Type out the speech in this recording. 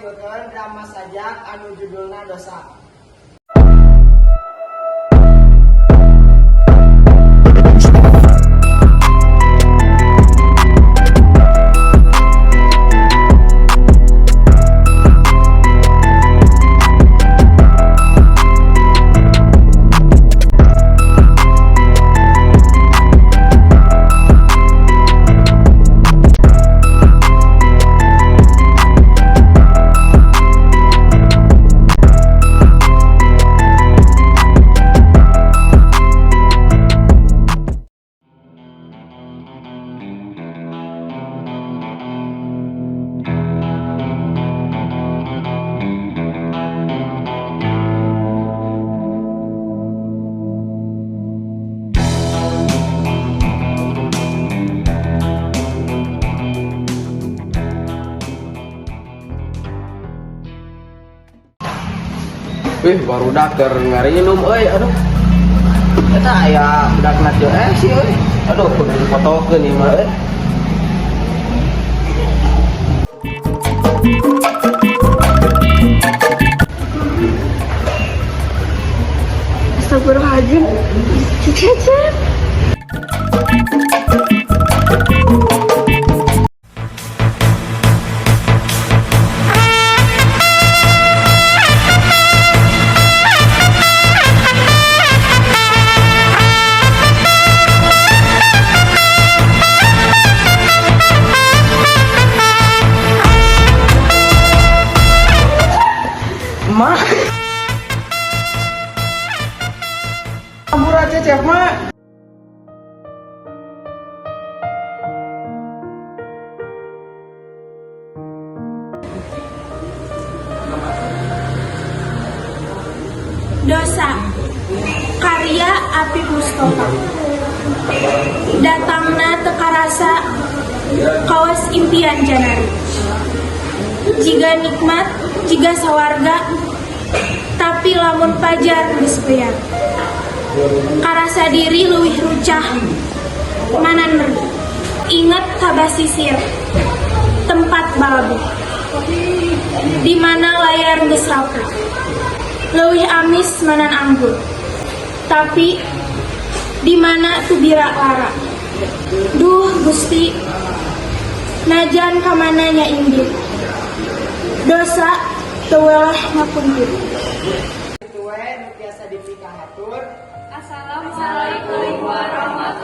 ngampilkeun drama sajak anu judulna Dosa. Baru keur ngarinum aduh. Eta aya budakna teh sih Aduh, kudu difotokeun ieu mah Astagfirullahaladzim, Cecep. mah. Ampura Cecep mah. Dosa karya Apip Mustofa. Datangna teka rasa kawas impian janari. Jiga nikmat, jiga sawarga, tapi lamun pajar geus beuyang. Karasa diri leuwih rucah, manan inget kabasisir, tempat balabu, di mana layar geus rapuh. Leuwih amis manan anggur, tapi di mana tubira lara. Duh Gusti, najan kamana nya inggit. Dosa teu welah ngapunten. Kitu we nu biasa dipikahatur. Assalamualaikum warahmatullahi